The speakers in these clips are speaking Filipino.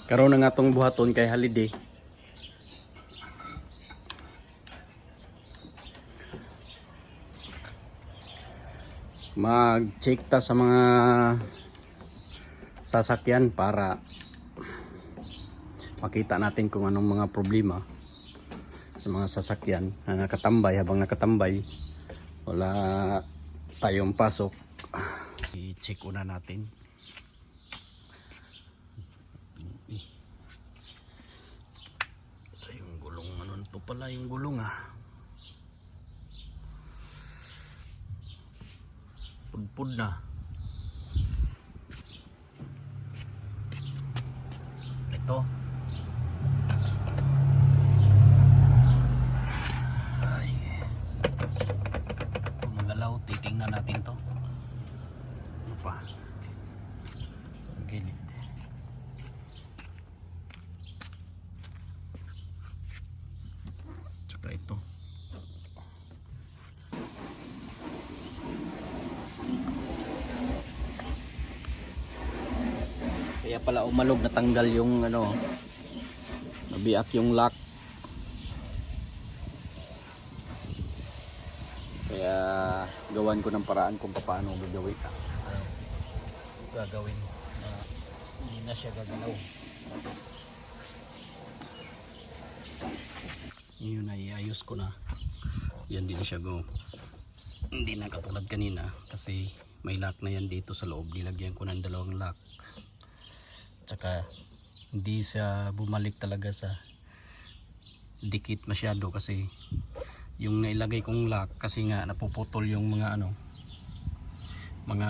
Karon na nga tong buhaton kay holiday. Mag-check ta sa mga sasakyan para makita natin kung anong mga problema sa mga sasakyan na nakatambay. Habang nakatambay, wala tayong pasok. I-check una natin. So yung gulong, ano to pala yung gulong pudpud na. Ito ay magalaw, titingnan natin to. Ano pa? Ang gilid. Tsaka ito. Kaya pala umalog, natanggal yung ano, nabiak yung lock. Kaya gawan ko ng paraan kung paano gagawin gagawin na hindi na siya gagalaw. Yun ay ayos ko na. Yan, din na siya hindi na katulad kanina kasi may lock na yan dito sa loob. Nilagyan ko ng dalawang lock. Tsaka hindi siya bumalik talaga sa dikit masyado kasi yung nailagay kong lock, kasi nga napuputol yung mga mga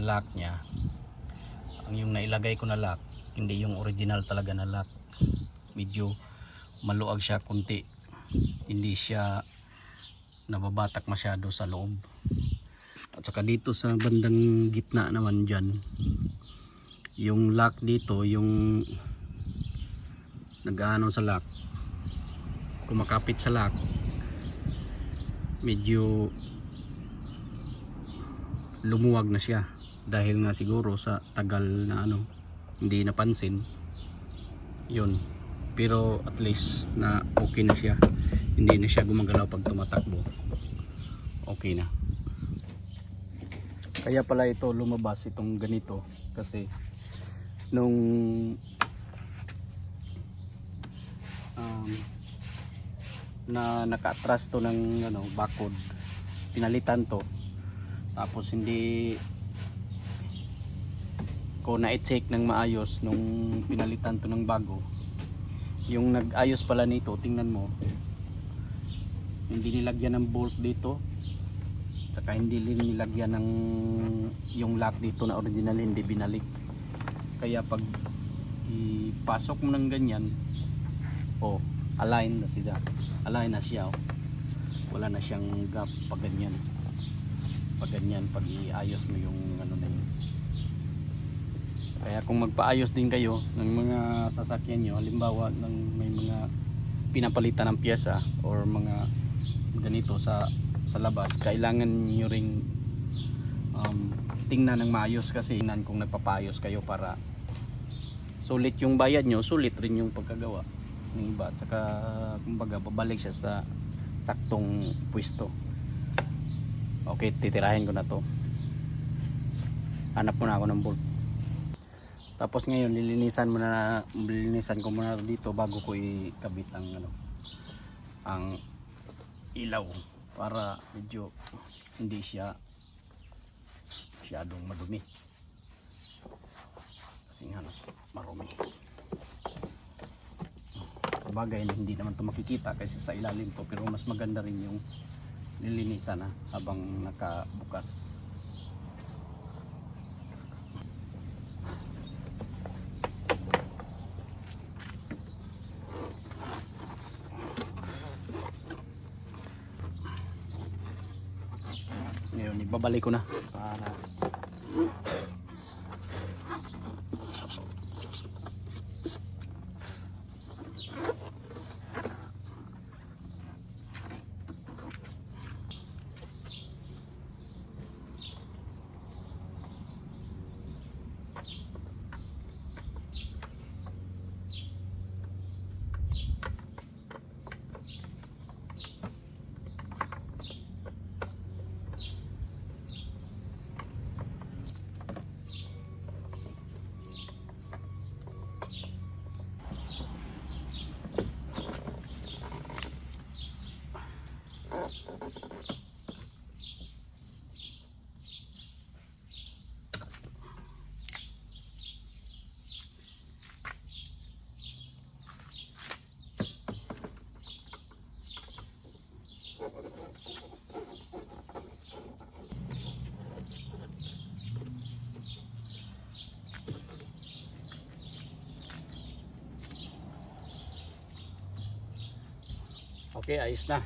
lock niya. Ang yung nailagay ko na lock, hindi yung original talaga na lock. Medyo maluag siya kunti. Hindi siya nababatak masyado sa loob. At saka dito sa bandang gitna naman dyan, yung lock dito, yung nag-ano sa lock, kumakapit sa lock, medyo lumuwag na siya dahil nga siguro sa tagal na hindi napansin yun. Pero at least na okay na siya, hindi na siya gumagalaw pag tumatakbo, okay na. Kaya pala ito lumabas itong ganito kasi nung na naka-atras to ng bakod, pinalitan to, tapos hindi ko na-check ng maayos nung pinalitan to ng bago. Yung nag-ayos pala nito, tingnan mo, hindi nilagyan ng bolt dito, saka hindi nilagyan ng yung lock dito na original, hindi binalik. Kaya pag ipasok mo ng ganyan, align na siya. Align na siya. Wala na siyang gap pag ganyan. Pag ganyan, pag iayos mo yung na yun. Kaya kung magpaayos din kayo ng mga sasakyan nyo, halimbawa may mga pinapalitan ng pyesa or mga ganito sa labas, kailangan nyo ring tingnan ng maayos kasi kung nagpapayos kayo para sulit yung bayad nyo, sulit rin yung pagkagawa ng iba. Saka kumbaga babalik siya sa saktong pwesto. Okay, titirahin ko na to. Hanap muna ako ng bolt. Tapos ngayon lilinisan ko muna dito bago ko ikabit ang ilaw para medyo hindi siya masyadong madumi. Kasi nga marumi. Sa bagay hindi naman ito makikita kasi sa ilalim to, pero mas maganda rin yung lilinisan habang nakabukas. Ngayon ibabalik ko na para Okay, ayos na.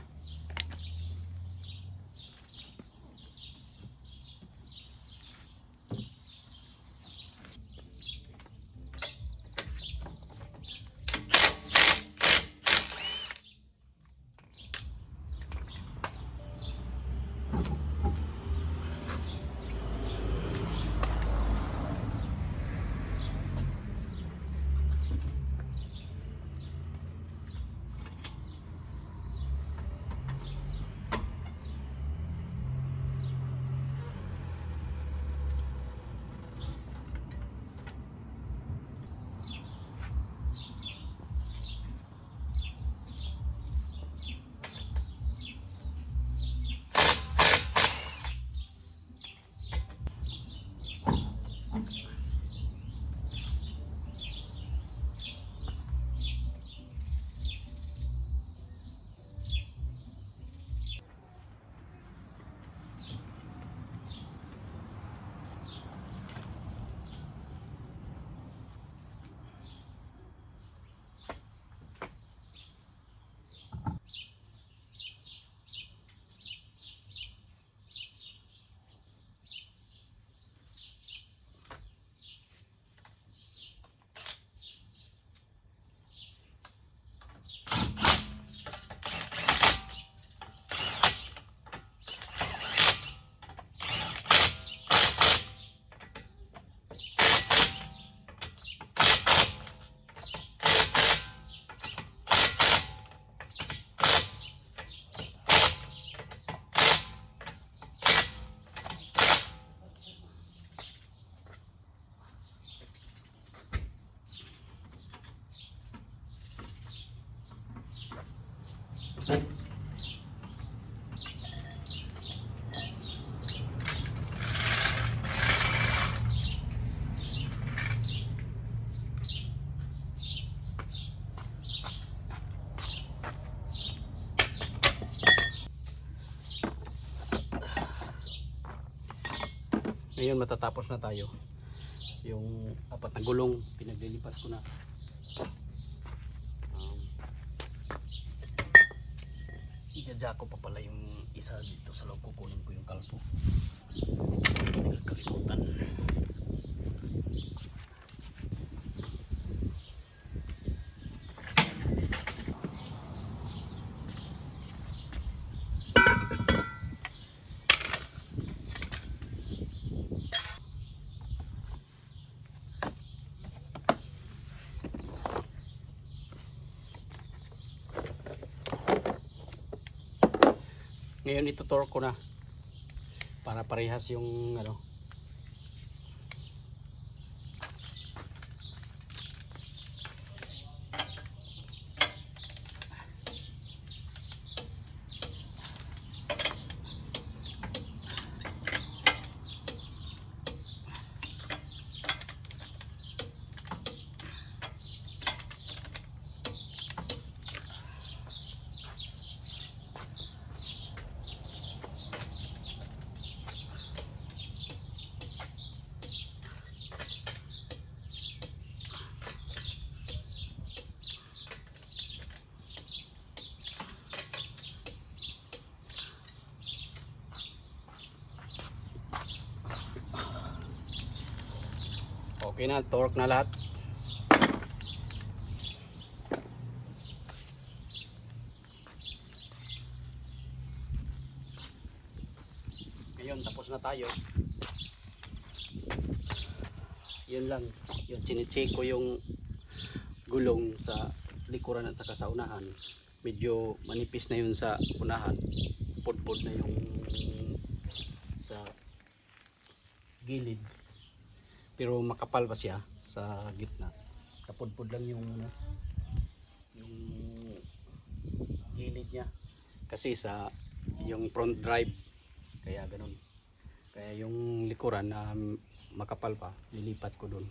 Ngayon matatapos na tayo. Yung apat na gulong pinaglilipat ko na. Idadya ko pa pala yung isa dito sa loob. Kukunin ko yung kalso. Nagkalimutan. Ngayon ito-torque ko na para parehas yung ano. Okay na, torque na lahat. Ngayon tapos na tayo. Yun lang, yung chine-check ko yung gulong sa likuran at saka sa unahan. Medyo manipis na yun sa unahan. Pudpud na yung sa gilid. Pero makapal pa siya sa gitna. Kapudpud lang yung gilid niya. Kasi sa yung front drive kaya ganun. Kaya yung likuran na makapal pa, nilipat ko dun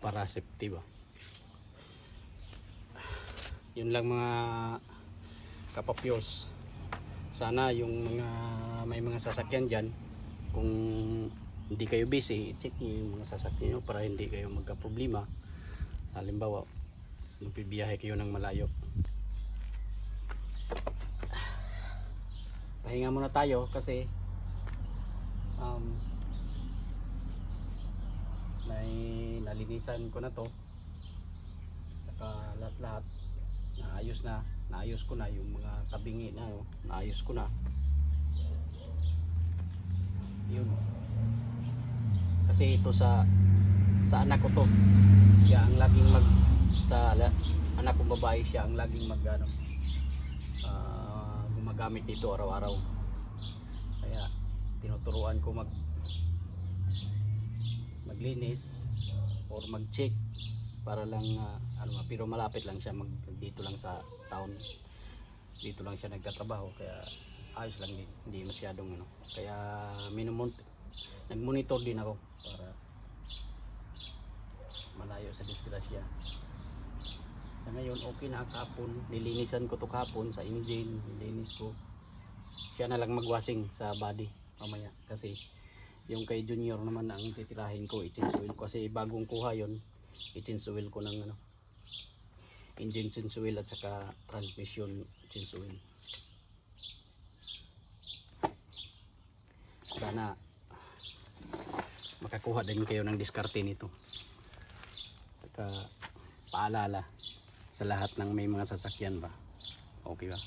para safety ba. Yun lang mga kapapyos. Sana yung mga may mga sasakyan dyan, kung hindi kayo busy, check nyo yung mga sasakyan nyo para hindi kayo magka-problema. Halimbawa, magbibiyahe kayo ng malayo. pahinga muna tayo kasi nalinisan ko na to, saka lahat naayos ko na yung mga tabingi na, naayos ko na yun. Kasi ito sa anak ko to, siya ang laging anak kong babae, siya ang laging gumagamit dito araw-araw, kaya tinuturuan ko maglinis or mag-check para lang pero malapit lang siya, dito lang sa town, dito lang siya nagtatrabaho, kaya ayos lang, hindi masyadong kaya nag-monitor din ako para malayo sa disgrasya. Sa ngayon okay na, kahapon nilinisan ko to, kahapon sa engine nilinis ko, siya na lang magwasing sa body mamaya, kasi yung kay Junior naman ang titirahin ko, i-change oil ko kasi bagong kuha yon, i-change oil ko ng engine change oil at saka transmission change oil. Sana makakuha din kayo ng diskarte nito, saka paalala sa lahat ng may mga sasakyan ba, okay ba?